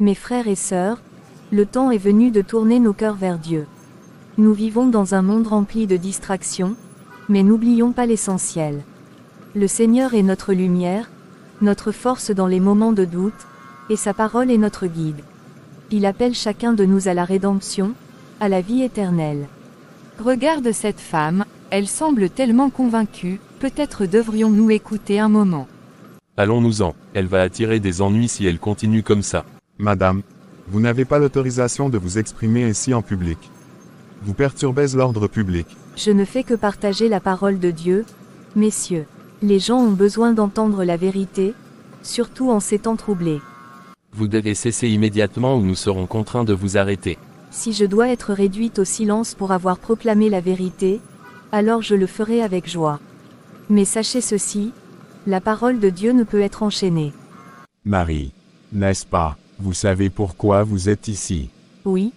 Mes frères et sœurs, le temps est venu de tourner nos cœurs vers Dieu. Nous vivons dans un monde rempli de distractions, mais n'oublions pas l'essentiel. Le Seigneur est notre lumière, notre force dans les moments de doute, et sa parole est notre guide. Il appelle chacun de nous à la rédemption, à la vie éternelle. Regarde cette femme, elle semble tellement convaincue, peut-être devrions-nous écouter un moment. Allons-nous-en, elle va attirer des ennuis si elle continue comme ça. Madame, vous n'avez pas l'autorisation de vous exprimer ainsi en public. Vous perturbez l'ordre public. Je ne fais que partager la parole de Dieu, messieurs. Les gens ont besoin d'entendre la vérité, surtout en ces temps troublés. Vous devez cesser immédiatement ou nous serons contraints de vous arrêter. Si je dois être réduite au silence pour avoir proclamé la vérité, alors je le ferai avec joie. Mais sachez ceci, la parole de Dieu ne peut être enchaînée. Marie, n'est-ce pas, vous savez pourquoi vous êtes ici? Oui,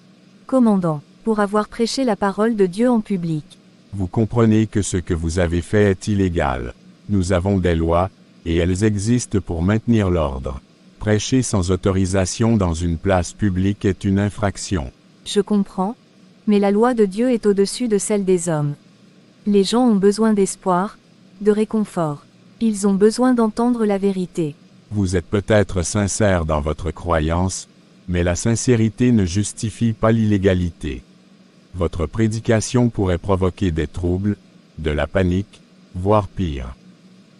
commandant, pour avoir prêché la parole de Dieu en public. Vous comprenez que ce que vous avez fait est illégal. Nous avons des lois, et elles existent pour maintenir l'ordre. Prêcher sans autorisation dans une place publique est une infraction. Je comprends, mais la loi de Dieu est au-dessus de celle des hommes. Les gens ont besoin d'espoir, de réconfort. Ils ont besoin d'entendre la vérité. Vous êtes peut-être sincère dans votre croyance, mais la sincérité ne justifie pas l'illégalité. Votre prédication pourrait provoquer des troubles, de la panique, voire pire.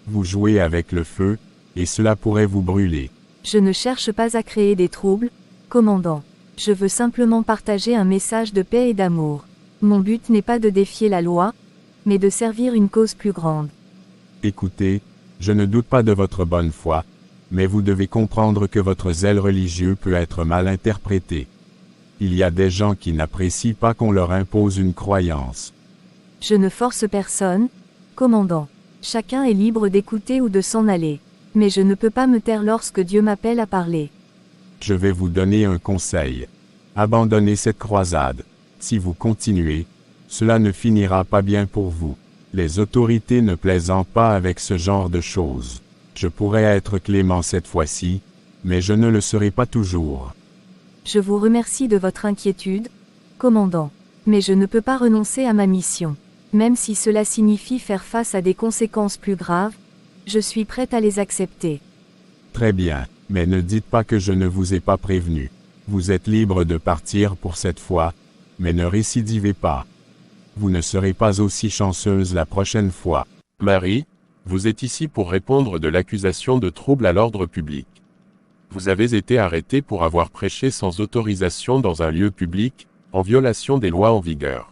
Vous jouez avec le feu, et cela pourrait vous brûler. Je ne cherche pas à créer des troubles, commandant. Je veux simplement partager un message de paix et d'amour. Mon but n'est pas de défier la loi, mais de servir une cause plus grande. Écoutez, je ne doute pas de votre bonne foi, mais vous devez comprendre que votre zèle religieux peut être mal interprété. Il y a des gens qui n'apprécient pas qu'on leur impose une croyance. Je ne force personne, commandant. Chacun est libre d'écouter ou de s'en aller. Mais je ne peux pas me taire lorsque Dieu m'appelle à parler. Je vais vous donner un conseil. Abandonnez cette croisade. Si vous continuez, cela ne finira pas bien pour vous. Les autorités ne plaisantent pas avec ce genre de choses. Je pourrais être clément cette fois-ci, mais je ne le serai pas toujours. Je vous remercie de votre inquiétude, commandant. Mais je ne peux pas renoncer à ma mission. Même si cela signifie faire face à des conséquences plus graves, je suis prête à les accepter. Très bien, mais ne dites pas que je ne vous ai pas prévenu. Vous êtes libre de partir pour cette fois, mais ne récidivez pas. Vous ne serez pas aussi chanceuse la prochaine fois. Marie, vous êtes ici pour répondre de l'accusation de trouble à l'ordre public. Vous avez été arrêté pour avoir prêché sans autorisation dans un lieu public, en violation des lois en vigueur.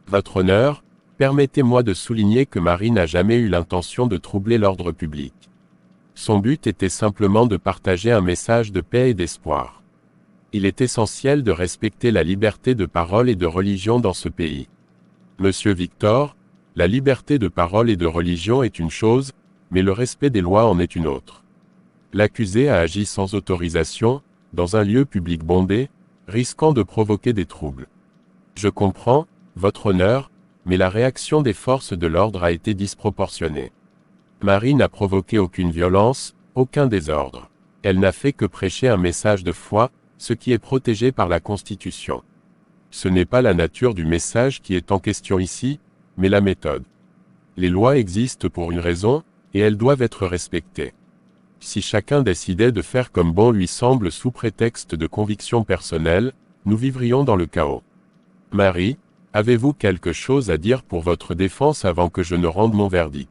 Votre honneur, permettez-moi de souligner que Marie n'a jamais eu l'intention de troubler l'ordre public. Son but était simplement de partager un message de paix et d'espoir. Il est essentiel de respecter la liberté de parole et de religion dans ce pays. Monsieur Victor, la liberté de parole et de religion est une chose, mais le respect des lois en est une autre. L'accusé a agi sans autorisation, dans un lieu public bondé, risquant de provoquer des troubles. Je comprends, votre honneur, mais la réaction des forces de l'ordre a été disproportionnée. Marie n'a provoqué aucune violence, aucun désordre. Elle n'a fait que prêcher un message de foi, ce qui est protégé par la Constitution. Ce n'est pas la nature du message qui est en question ici, mais la méthode. Les lois existent pour une raison, et elles doivent être respectées. Si chacun décidait de faire comme bon lui semble sous prétexte de conviction personnelle, nous vivrions dans le chaos. Marie, avez-vous quelque chose à dire pour votre défense avant que je ne rende mon verdict?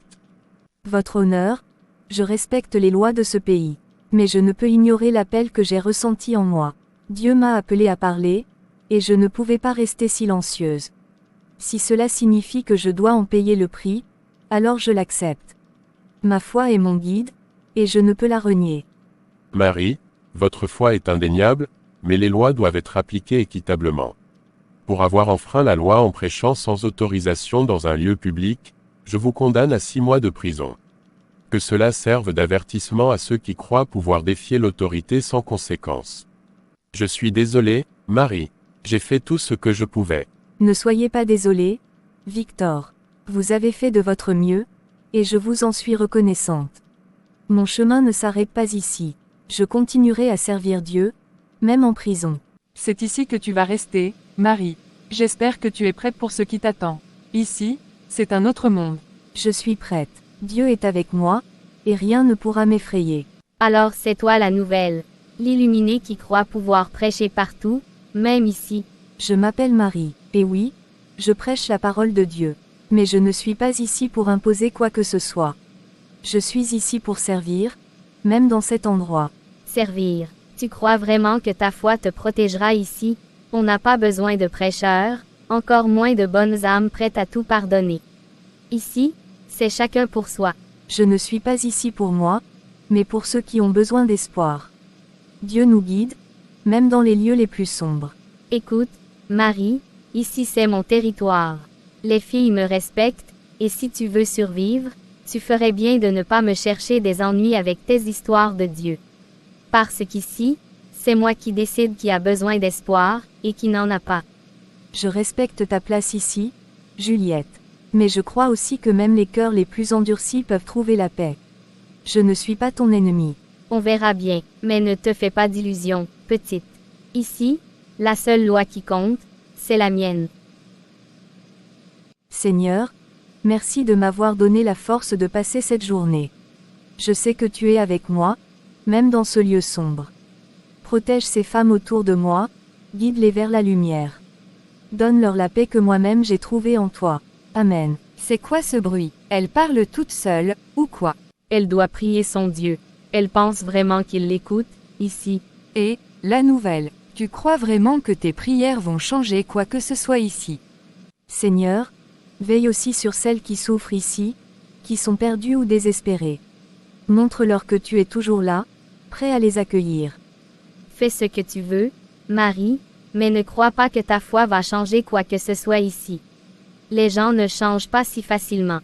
Votre honneur, je respecte les lois de ce pays. Mais je ne peux ignorer l'appel que j'ai ressenti en moi. Dieu m'a appelé à parler, et je ne pouvais pas rester silencieuse. Si cela signifie que je dois en payer le prix, alors je l'accepte. Ma foi est mon guide, et je ne peux la renier. Marie, votre foi est indéniable, mais les lois doivent être appliquées équitablement. Pour avoir enfreint la loi en prêchant sans autorisation dans un lieu public, je vous condamne à 6 mois de prison. Que cela serve d'avertissement à ceux qui croient pouvoir défier l'autorité sans conséquence. Je suis désolé, Marie. J'ai fait tout ce que je pouvais. Ne soyez pas désolé, Victor. Vous avez fait de votre mieux, et je vous en suis reconnaissante. Mon chemin ne s'arrête pas ici. Je continuerai à servir Dieu, même en prison. C'est ici que tu vas rester, Marie. J'espère que tu es prête pour ce qui t'attend. Ici, c'est un autre monde. Je suis prête. Dieu est avec moi, et rien ne pourra m'effrayer. Alors c'est toi la nouvelle. L'illuminé qui croit pouvoir prêcher partout, même ici. Je m'appelle Marie, et oui, je prêche la parole de Dieu. Mais je ne suis pas ici pour imposer quoi que ce soit. Je suis ici pour servir, même dans cet endroit. Servir. Tu crois vraiment que ta foi te protégera ici? On n'a pas besoin de prêcheurs, encore moins de bonnes âmes prêtes à tout pardonner. Ici, c'est chacun pour soi. Je ne suis pas ici pour moi, mais pour ceux qui ont besoin d'espoir. Dieu nous guide, même dans les lieux les plus sombres. Écoute, Marie, ici c'est mon territoire. Les filles me respectent, et si tu veux survivre, tu ferais bien de ne pas me chercher des ennuis avec tes histoires de Dieu. Parce qu'ici, c'est moi qui décide qui a besoin d'espoir, et qui n'en a pas. Je respecte ta place ici, Juliette. Mais je crois aussi que même les cœurs les plus endurcis peuvent trouver la paix. Je ne suis pas ton ennemi. On verra bien, mais ne te fais pas d'illusions, petite. Ici, la seule loi qui compte, c'est la mienne. Seigneur, merci de m'avoir donné la force de passer cette journée. Je sais que tu es avec moi, même dans ce lieu sombre. Protège ces femmes autour de moi, guide-les vers la lumière. Donne-leur la paix que moi-même j'ai trouvée en toi. Amen. C'est quoi ce bruit? Elle parle toute seule, ou quoi? Elle doit prier son Dieu. Elle pense vraiment qu'il l'écoute, ici. Et, la nouvelle, tu crois vraiment que tes prières vont changer quoi que ce soit ici? Seigneur, veille aussi sur celles qui souffrent ici, qui sont perdues ou désespérées. Montre-leur que tu es toujours là, prêt à les accueillir. Fais ce que tu veux, Marie, mais ne crois pas que ta foi va changer quoi que ce soit ici. Les gens ne changent pas si facilement.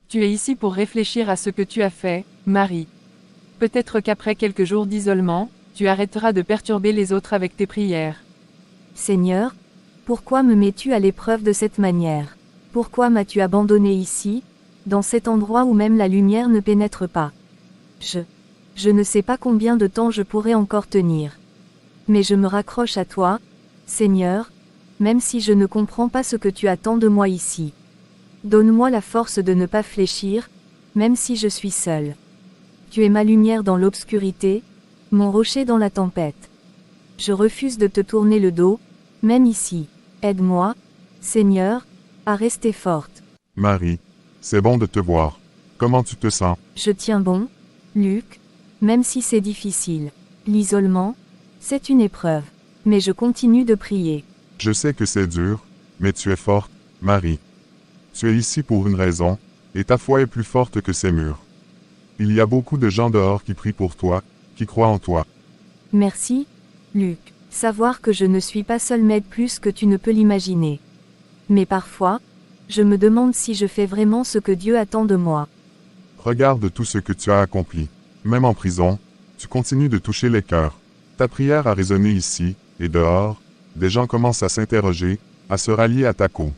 Tu es ici pour réfléchir à ce que tu as fait, Marie. Peut-être qu'après quelques jours d'isolement, tu arrêteras de perturber les autres avec tes prières. Seigneur, pourquoi me mets-tu à l'épreuve de cette manière? Pourquoi m'as-tu abandonné ici, dans cet endroit où même la lumière ne pénètre pas? Je ne sais pas combien de temps je pourrai encore tenir. Mais je me raccroche à toi, Seigneur, même si je ne comprends pas ce que tu attends de moi ici. Donne-moi la force de ne pas fléchir, même si je suis seul. Tu es ma lumière dans l'obscurité, mon rocher dans la tempête. Je refuse de te tourner le dos, même ici. Aide-moi, Seigneur, à rester forte. Marie, c'est bon de te voir. Comment tu te sens? Je tiens bon, Luc, même si c'est difficile. L'isolement, c'est une épreuve. Mais je continue de prier. Je sais que c'est dur, mais tu es forte, Marie. Tu es ici pour une raison, et ta foi est plus forte que ces murs. Il y a beaucoup de gens dehors qui prient pour toi, qui croient en toi. Merci, Luc. Savoir que je ne suis pas seul m'aide plus que tu ne peux l'imaginer. Mais parfois, je me demande si je fais vraiment ce que Dieu attend de moi. Regarde tout ce que tu as accompli. Même en prison, tu continues de toucher les cœurs. Ta prière a résonné ici, et dehors, des gens commencent à s'interroger, à se rallier à ta cause.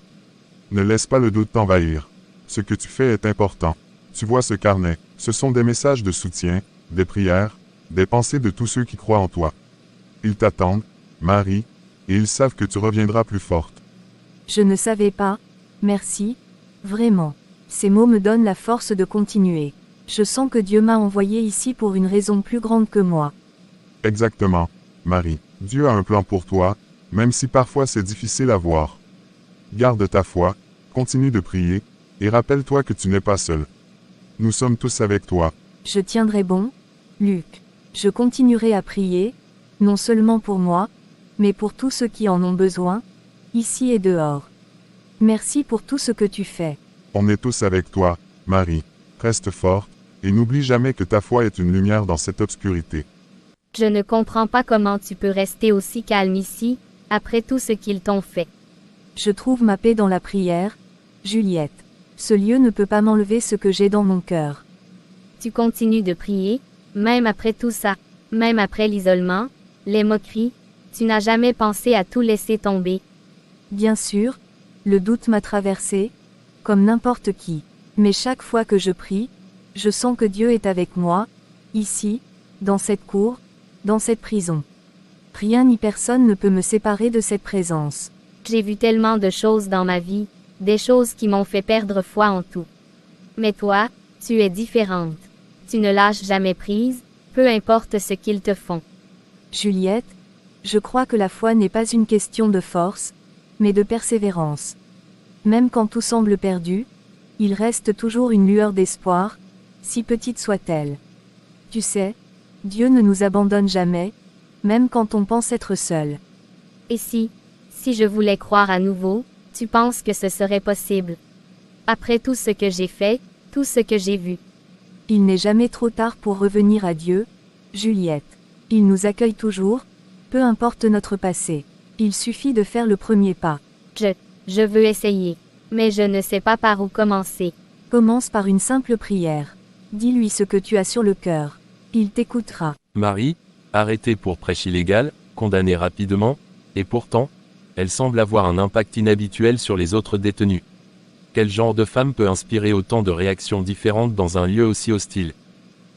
Ne laisse pas le doute t'envahir. Ce que tu fais est important. Tu vois ce carnet, ce sont des messages de soutien, des prières, des pensées de tous ceux qui croient en toi. Ils t'attendent, Marie, et ils savent que tu reviendras plus forte. Je ne savais pas, merci, vraiment. Ces mots me donnent la force de continuer. Je sens que Dieu m'a envoyé ici pour une raison plus grande que moi. Exactement, Marie. Dieu a un plan pour toi, même si parfois c'est difficile à voir. Garde ta foi, continue de prier, et rappelle-toi que tu n'es pas seul. Nous sommes tous avec toi. Je tiendrai bon, Luc. Je continuerai à prier, non seulement pour moi, mais pour tous ceux qui en ont besoin, ici et dehors. Merci pour tout ce que tu fais. On est tous avec toi, Marie. Reste forte, et n'oublie jamais que ta foi est une lumière dans cette obscurité. Je ne comprends pas comment tu peux rester aussi calme ici, après tout ce qu'ils t'ont fait. Je trouve ma paix dans la prière, Juliette. Ce lieu ne peut pas m'enlever ce que j'ai dans mon cœur. Tu continues de prier, même après tout ça, même après l'isolement, les moqueries, tu n'as jamais pensé à tout laisser tomber. Bien sûr, le doute m'a traversé, comme n'importe qui. Mais chaque fois que je prie, je sens que Dieu est avec moi, ici, dans cette cour, dans cette prison. Rien ni personne ne peut me séparer de cette présence. J'ai vu tellement de choses dans ma vie, des choses qui m'ont fait perdre foi en tout. Mais toi, tu es différente. Tu ne lâches jamais prise, peu importe ce qu'ils te font. Juliette, je crois que la foi n'est pas une question de force, mais de persévérance. Même quand tout semble perdu, il reste toujours une lueur d'espoir, si petite soit-elle. Tu sais, Dieu ne nous abandonne jamais, même quand on pense être seul. Et si je voulais croire à nouveau, tu penses que ce serait possible? Après tout ce que j'ai fait, tout ce que j'ai vu. Il n'est jamais trop tard pour revenir à Dieu, Juliette. Il nous accueille toujours, peu importe notre passé. Il suffit de faire le premier pas. Je veux essayer. Mais je ne sais pas par où commencer. Commence par une simple prière. Dis-lui ce que tu as sur le cœur. Il t'écoutera. Marie, arrêtée pour prêche illégale, condamnée rapidement, et pourtant, elle semble avoir un impact inhabituel sur les autres détenus. Quel genre de femme peut inspirer autant de réactions différentes dans un lieu aussi hostile?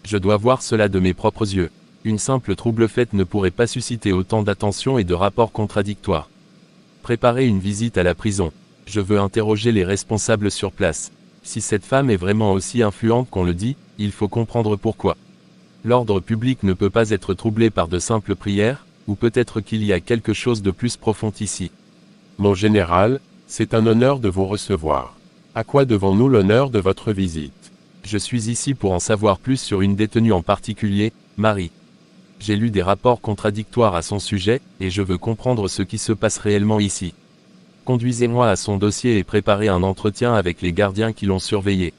Je dois voir cela de mes propres yeux. Une simple trouble-fête ne pourrait pas susciter autant d'attention et de rapports contradictoires. Préparer une visite à la prison. Je veux interroger les responsables sur place. Si cette femme est vraiment aussi influente qu'on le dit, il faut comprendre pourquoi. L'ordre public ne peut pas être troublé par de simples prières, ou peut-être qu'il y a quelque chose de plus profond ici. Mon général, c'est un honneur de vous recevoir. À quoi devons-nous l'honneur de votre visite? Je suis ici pour en savoir plus sur une détenue en particulier, Marie. J'ai lu des rapports contradictoires à son sujet, et je veux comprendre ce qui se passe réellement ici. Conduisez-moi à son dossier et préparez un entretien avec les gardiens qui l'ont surveillée.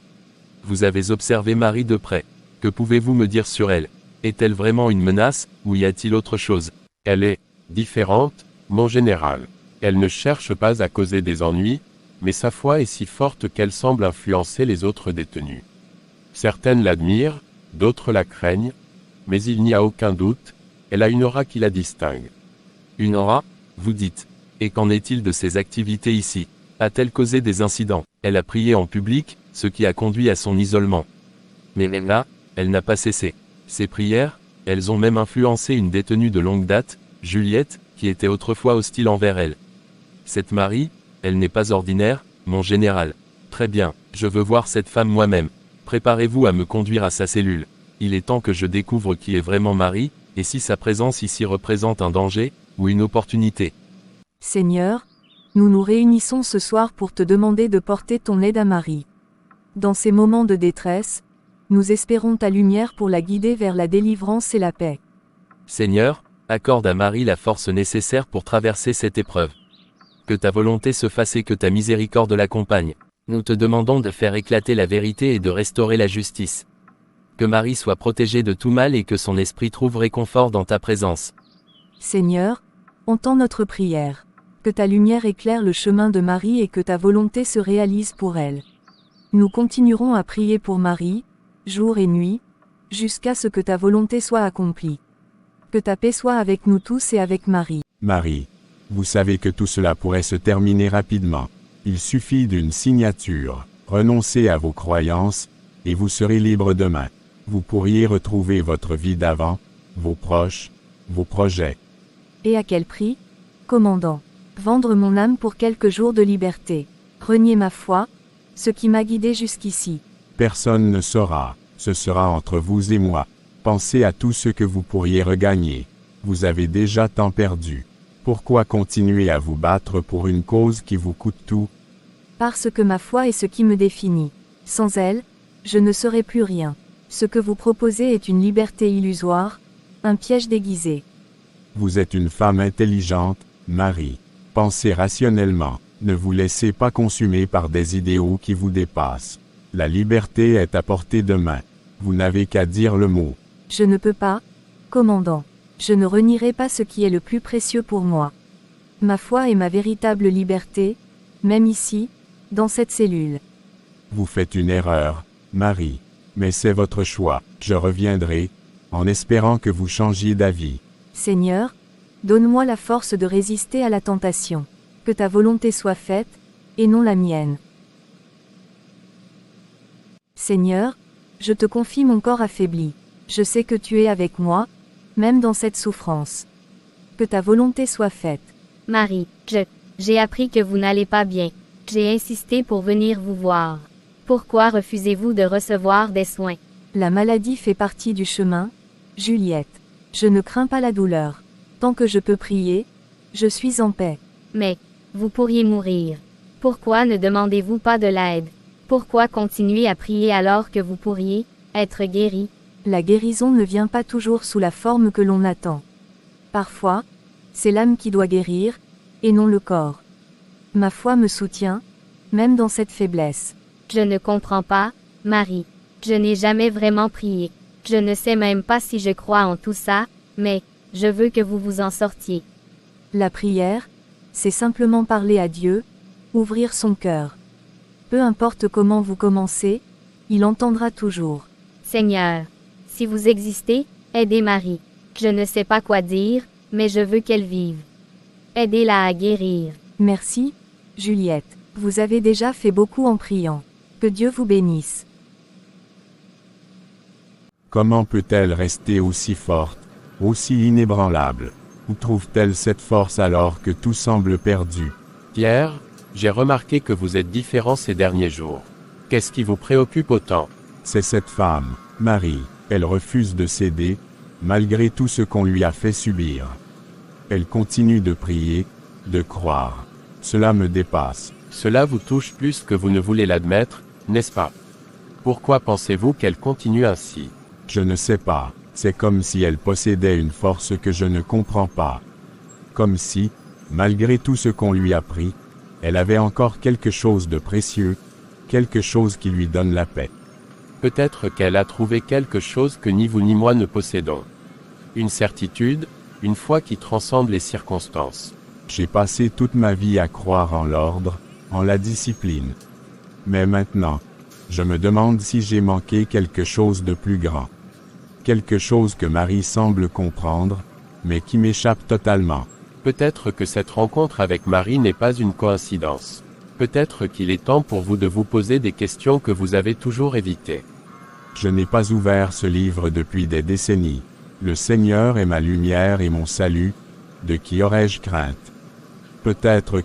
Vous avez observé Marie de près. Que pouvez-vous me dire sur elle? Est-elle vraiment une menace, ou y a-t-il autre chose? Elle est différente, mon général. Elle ne cherche pas à causer des ennuis, mais sa foi est si forte qu'elle semble influencer les autres détenus. Certaines l'admirent, d'autres la craignent, mais il n'y a aucun doute, elle a une aura qui la distingue. Une aura, vous dites. Et qu'en est-il de ses activités ici? A-t-elle causé des incidents? Elle a prié en public, ce qui a conduit à son isolement. Mais même là, elle n'a pas cessé. Ses prières, elles ont même influencé une détenue de longue date, Juliette, qui était autrefois hostile envers elle. Cette Marie, elle n'est pas ordinaire, mon général. Très bien, je veux voir cette femme moi-même. Préparez-vous à me conduire à sa cellule. Il est temps que je découvre qui est vraiment Marie, et si sa présence ici représente un danger, ou une opportunité. Seigneur, nous nous réunissons ce soir pour te demander de porter ton aide à Marie. Dans ces moments de détresse, nous espérons ta lumière pour la guider vers la délivrance et la paix. Seigneur, accorde à Marie la force nécessaire pour traverser cette épreuve. Que ta volonté se fasse et que ta miséricorde l'accompagne. Nous te demandons de faire éclater la vérité et de restaurer la justice. Que Marie soit protégée de tout mal et que son esprit trouve réconfort dans ta présence. Seigneur, entends notre prière. Que ta lumière éclaire le chemin de Marie et que ta volonté se réalise pour elle. Nous continuerons à prier pour Marie, jour et nuit, jusqu'à ce que ta volonté soit accomplie. Que ta paix soit avec nous tous et avec Marie. Marie, vous savez que tout cela pourrait se terminer rapidement. Il suffit d'une signature. Renoncez à vos croyances, et vous serez libre demain. Vous pourriez retrouver votre vie d'avant, vos proches, vos projets. Et à quel prix? Commandant. Vendre mon âme pour quelques jours de liberté. Renier ma foi, ce qui m'a guidé jusqu'ici. Personne ne saura, ce sera entre vous et moi. Pensez à tout ce que vous pourriez regagner. Vous avez déjà tant perdu. Pourquoi continuer à vous battre pour une cause qui vous coûte tout? Parce que ma foi est ce qui me définit. Sans elle, je ne serais plus rien. Ce que vous proposez est une liberté illusoire, un piège déguisé. Vous êtes une femme intelligente, Marie. Pensez rationnellement, ne vous laissez pas consumer par des idéaux qui vous dépassent. La liberté est à portée de main. Vous n'avez qu'à dire le mot. Je ne peux pas, commandant. Je ne renierai pas ce qui est le plus précieux pour moi. Ma foi est ma véritable liberté, même ici, dans cette cellule. Vous faites une erreur, Marie. Mais c'est votre choix. Je reviendrai, en espérant que vous changiez d'avis. Seigneur, donne-moi la force de résister à la tentation. Que ta volonté soit faite, et non la mienne. Seigneur, je te confie mon corps affaibli. Je sais que tu es avec moi, même dans cette souffrance. Que ta volonté soit faite. Marie, j'ai appris que vous n'allez pas bien. J'ai insisté pour venir vous voir. Pourquoi refusez-vous de recevoir des soins? La maladie fait partie du chemin, Juliette. Je ne crains pas la douleur. Tant que je peux prier, je suis en paix. Mais, vous pourriez mourir. Pourquoi ne demandez-vous pas de l'aide? Pourquoi continuer à prier alors que vous pourriez être guéri? La guérison ne vient pas toujours sous la forme que l'on attend. Parfois, c'est l'âme qui doit guérir, et non le corps. Ma foi me soutient, même dans cette faiblesse. Je ne comprends pas, Marie. Je n'ai jamais vraiment prié. Je ne sais même pas si je crois en tout ça, mais, je veux que vous vous en sortiez. La prière, c'est simplement parler à Dieu, ouvrir son cœur. Peu importe comment vous commencez, il entendra toujours. Seigneur, si vous existez, aidez Marie. Je ne sais pas quoi dire, mais je veux qu'elle vive. Aidez-la à guérir. Merci, Juliette. Vous avez déjà fait beaucoup en priant. Que Dieu vous bénisse. Comment peut-elle rester aussi forte, aussi inébranlable? Où trouve-t-elle cette force alors que tout semble perdu? Pierre, j'ai remarqué que vous êtes différent ces derniers jours. Qu'est-ce qui vous préoccupe autant? C'est cette femme, Marie. Elle refuse de céder, malgré tout ce qu'on lui a fait subir. Elle continue de prier, de croire. Cela me dépasse. Cela vous touche plus que vous ne voulez l'admettre, n'est-ce pas? Pourquoi pensez-vous qu'elle continue ainsi? Je ne sais pas. C'est comme si elle possédait une force que je ne comprends pas. Comme si, malgré tout ce qu'on lui a pris, elle avait encore quelque chose de précieux, quelque chose qui lui donne la paix. Peut-être qu'elle a trouvé quelque chose que ni vous ni moi ne possédons. Une certitude, une foi qui transcende les circonstances. J'ai passé toute ma vie à croire en l'ordre, en la discipline. Mais maintenant, je me demande si j'ai manqué quelque chose de plus grand. Quelque chose que Marie semble comprendre, mais qui m'échappe totalement. Peut-être que cette rencontre avec Marie n'est pas une coïncidence. Peut-être qu'il est temps pour vous de vous poser des questions que vous avez toujours évitées. Je n'ai pas ouvert ce livre depuis des décennies. Le Seigneur est ma lumière et mon salut, de qui aurais-je crainte? Peut-être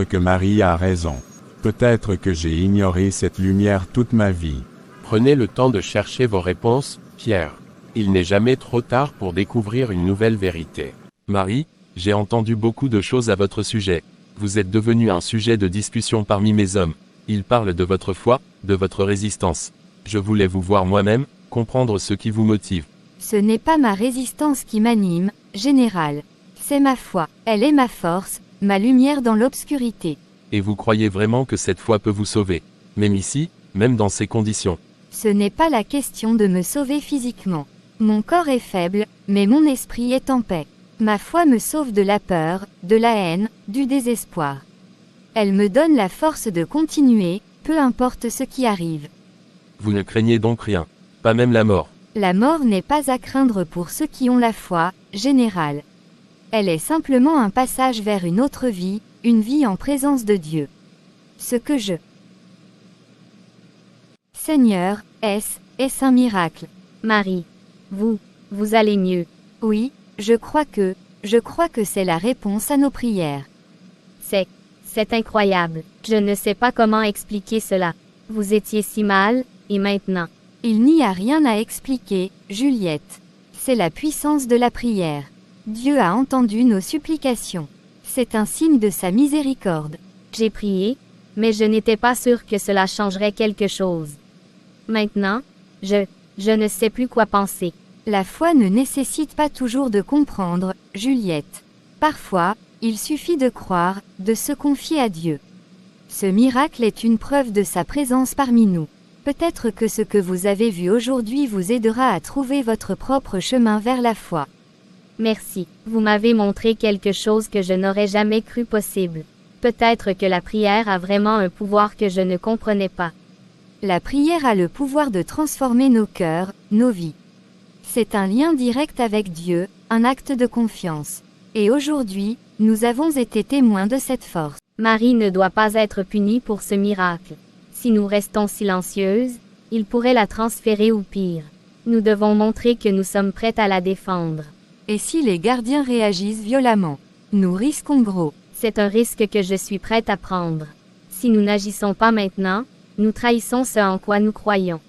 que Marie a raison. Peut-être que j'ai ignoré cette lumière toute ma vie. Prenez le temps de chercher vos réponses, Pierre. Il n'est jamais trop tard pour découvrir une nouvelle vérité. Marie, j'ai entendu beaucoup de choses à votre sujet. Vous êtes devenu un sujet de discussion parmi mes hommes. Ils parlent de votre foi, de votre résistance. Je voulais vous voir moi-même, comprendre ce qui vous motive. Ce n'est pas ma résistance qui m'anime, général. C'est ma foi. Elle est ma force, ma lumière dans l'obscurité. Et vous croyez vraiment que cette foi peut vous sauver? Même ici, même dans ces conditions. Ce n'est pas la question de me sauver physiquement. Mon corps est faible, mais mon esprit est en paix. Ma foi me sauve de la peur, de la haine, du désespoir. Elle me donne la force de continuer, peu importe ce qui arrive. Vous ne craignez donc rien, pas même la mort. La mort n'est pas à craindre pour ceux qui ont la foi, général. Elle est simplement un passage vers une autre vie, une vie en présence de Dieu. Ce que je... Seigneur, est-ce un miracle? Marie, vous allez mieux. Oui, je crois que c'est la réponse à nos prières. C'est incroyable. Je ne sais pas comment expliquer cela. Vous étiez si mal, et maintenant? Il n'y a rien à expliquer, Juliette. C'est la puissance de la prière. Dieu a entendu nos supplications. C'est un signe de sa miséricorde. J'ai prié, mais je n'étais pas sûre que cela changerait quelque chose. Maintenant, je ne sais plus quoi penser. La foi ne nécessite pas toujours de comprendre, Juliette. Parfois, il suffit de croire, de se confier à Dieu. Ce miracle est une preuve de sa présence parmi nous. Peut-être que ce que vous avez vu aujourd'hui vous aidera à trouver votre propre chemin vers la foi. Merci, vous m'avez montré quelque chose que je n'aurais jamais cru possible. Peut-être que la prière a vraiment un pouvoir que je ne comprenais pas. La prière a le pouvoir de transformer nos cœurs, nos vies. C'est un lien direct avec Dieu, un acte de confiance. Et aujourd'hui, nous avons été témoins de cette force. Marie ne doit pas être punie pour ce miracle. Si nous restons silencieuses, il pourrait la transférer ou pire. Nous devons montrer que nous sommes prêts à la défendre. Et si les gardiens réagissent violemment? Nous risquons gros. C'est un risque que je suis prête à prendre. Si nous n'agissons pas maintenant, nous trahissons ce en quoi nous croyons.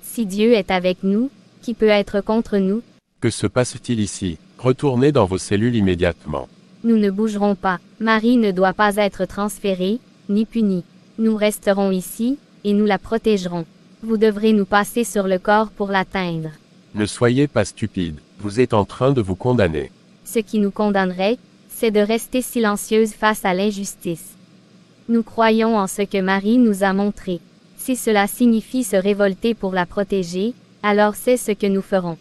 Si Dieu est avec nous, qui peut être contre nous? Que se passe-t-il ici? Retournez dans vos cellules immédiatement. Nous ne bougerons pas. Marie ne doit pas être transférée, ni punie. Nous resterons ici, et nous la protégerons. Vous devrez nous passer sur le corps pour l'atteindre. Ne soyez pas stupide, vous êtes en train de vous condamner. Ce qui nous condamnerait, c'est de rester silencieuse face à l'injustice. Nous croyons en ce que Marie nous a montré. Si cela signifie se révolter pour la protéger, alors c'est ce que nous ferons.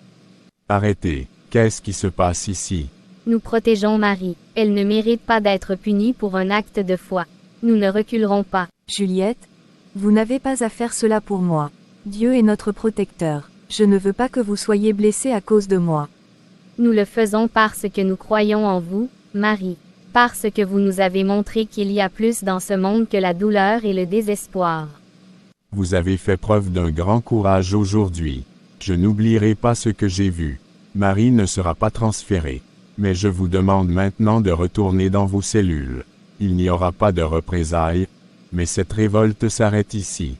Arrêtez, qu'est-ce qui se passe ici? Nous protégeons Marie. Elle ne mérite pas d'être punie pour un acte de foi. Nous ne reculerons pas. Juliette, vous n'avez pas à faire cela pour moi. Dieu est notre protecteur. Je ne veux pas que vous soyez blessée à cause de moi. Nous le faisons parce que nous croyons en vous, Marie. Parce que vous nous avez montré qu'il y a plus dans ce monde que la douleur et le désespoir. Vous avez fait preuve d'un grand courage aujourd'hui. Je n'oublierai pas ce que j'ai vu. Marie ne sera pas transférée. Mais je vous demande maintenant de retourner dans vos cellules. Il n'y aura pas de représailles, mais cette révolte s'arrête ici.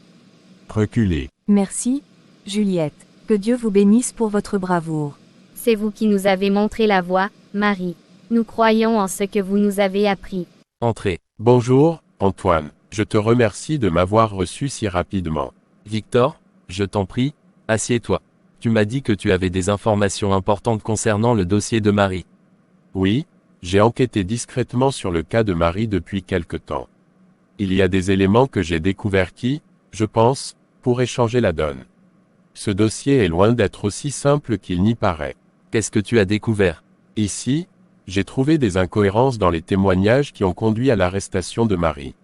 Reculez. Merci, Juliette. Que Dieu vous bénisse pour votre bravoure. C'est vous qui nous avez montré la voie, Marie. Nous croyons en ce que vous nous avez appris. Entrez. Bonjour, Antoine. Je te remercie de m'avoir reçu si rapidement. Victor, je t'en prie, assieds-toi. Tu m'as dit que tu avais des informations importantes concernant le dossier de Marie. Oui, j'ai enquêté discrètement sur le cas de Marie depuis quelque temps. Il y a des éléments que j'ai découverts qui, je pense, pourraient changer la donne. Ce dossier est loin d'être aussi simple qu'il n'y paraît. Qu'est-ce que tu as découvert? Ici, j'ai trouvé des incohérences dans les témoignages qui ont conduit à l'arrestation de Marie.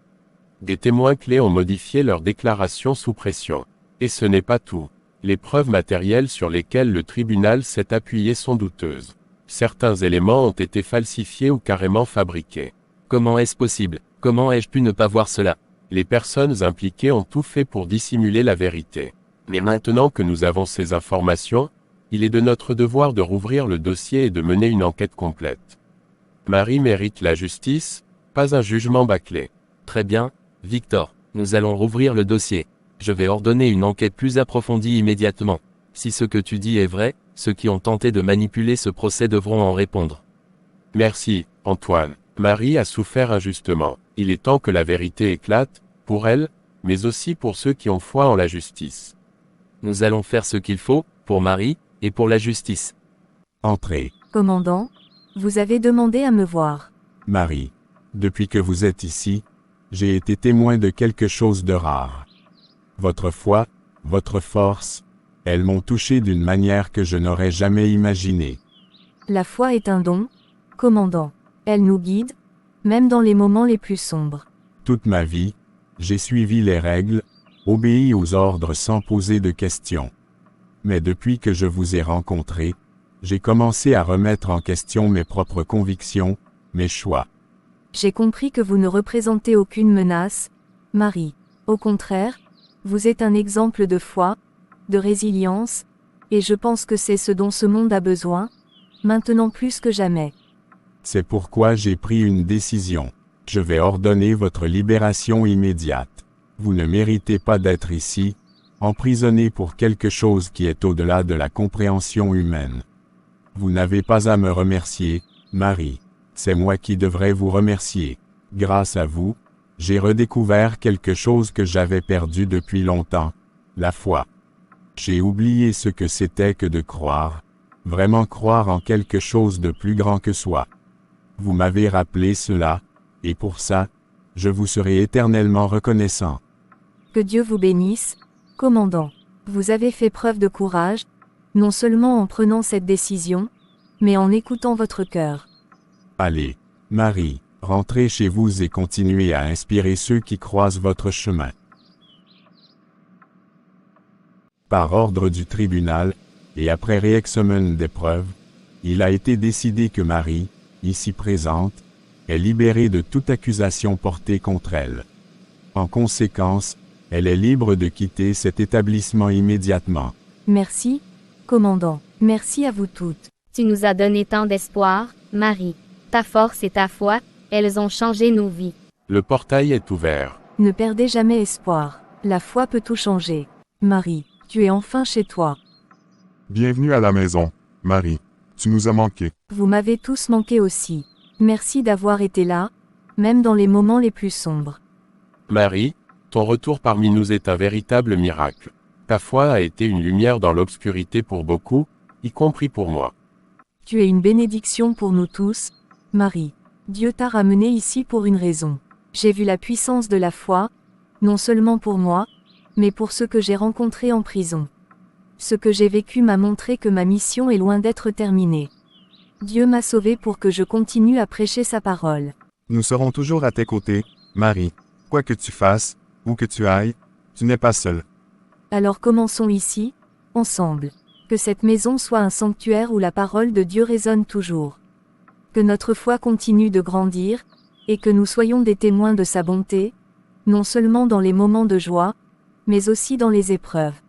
Des témoins clés ont modifié leurs déclarations sous pression. Et ce n'est pas tout. Les preuves matérielles sur lesquelles le tribunal s'est appuyé sont douteuses. Certains éléments ont été falsifiés ou carrément fabriqués. Comment est-ce possible? Comment ai-je pu ne pas voir cela? Les personnes impliquées ont tout fait pour dissimuler la vérité. Mais maintenant que nous avons ces informations, il est de notre devoir de rouvrir le dossier et de mener une enquête complète. Marie mérite la justice, pas un jugement bâclé. Très bien, Victor, nous allons rouvrir le dossier. Je vais ordonner une enquête plus approfondie immédiatement. Si ce que tu dis est vrai, ceux qui ont tenté de manipuler ce procès devront en répondre. Merci, Antoine. Marie a souffert injustement. Il est temps que la vérité éclate, pour elle, mais aussi pour ceux qui ont foi en la justice. Nous allons faire ce qu'il faut, pour Marie, et pour la justice. Entrez. Commandant, vous avez demandé à me voir. Marie, depuis que vous êtes ici, j'ai été témoin de quelque chose de rare. Votre foi, votre force, elles m'ont touché d'une manière que je n'aurais jamais imaginée. La foi est un don, commandant. Elle nous guide, même dans les moments les plus sombres. Toute ma vie, j'ai suivi les règles, obéi aux ordres sans poser de questions. Mais depuis que je vous ai rencontré, j'ai commencé à remettre en question mes propres convictions, mes choix. J'ai compris que vous ne représentez aucune menace, Marie. Au contraire, vous êtes un exemple de foi, de résilience, et je pense que c'est ce dont ce monde a besoin, maintenant plus que jamais. C'est pourquoi j'ai pris une décision. Je vais ordonner votre libération immédiate. Vous ne méritez pas d'être ici, emprisonné pour quelque chose qui est au-delà de la compréhension humaine. Vous n'avez pas à me remercier, Marie. C'est moi qui devrais vous remercier. Grâce à vous, j'ai redécouvert quelque chose que j'avais perdu depuis longtemps, la foi. J'ai oublié ce que c'était que de croire, vraiment croire en quelque chose de plus grand que soi. Vous m'avez rappelé cela, et pour ça, je vous serai éternellement reconnaissant. Que Dieu vous bénisse, commandant. Vous avez fait preuve de courage, non seulement en prenant cette décision, mais en écoutant votre cœur. Allez, Marie, rentrez chez vous et continuez à inspirer ceux qui croisent votre chemin. Par ordre du tribunal, et après réexamen des preuves, il a été décidé que Marie, ici présente, est libérée de toute accusation portée contre elle. En conséquence, elle est libre de quitter cet établissement immédiatement. Merci, commandant. Merci à vous toutes. Tu nous as donné tant d'espoir, Marie. Ta force et ta foi, elles ont changé nos vies. Le portail est ouvert. Ne perdez jamais espoir. La foi peut tout changer. Marie, tu es enfin chez toi. Bienvenue à la maison, Marie. Tu nous as manqué. Vous m'avez tous manqué aussi. Merci d'avoir été là, même dans les moments les plus sombres. Marie, ton retour parmi nous est un véritable miracle. Ta foi a été une lumière dans l'obscurité pour beaucoup, y compris pour moi. Tu es une bénédiction pour nous tous, Marie. Dieu t'a ramené ici pour une raison. J'ai vu la puissance de la foi, non seulement pour moi, mais pour ceux que j'ai rencontrés en prison. Ce que j'ai vécu m'a montré que ma mission est loin d'être terminée. Dieu m'a sauvé pour que je continue à prêcher sa parole. Nous serons toujours à tes côtés, Marie. Quoi que tu fasses, où que tu ailles, tu n'es pas seule. Alors commençons ici, ensemble. Que cette maison soit un sanctuaire où la parole de Dieu résonne toujours. Que notre foi continue de grandir, et que nous soyons des témoins de sa bonté, non seulement dans les moments de joie, mais aussi dans les épreuves.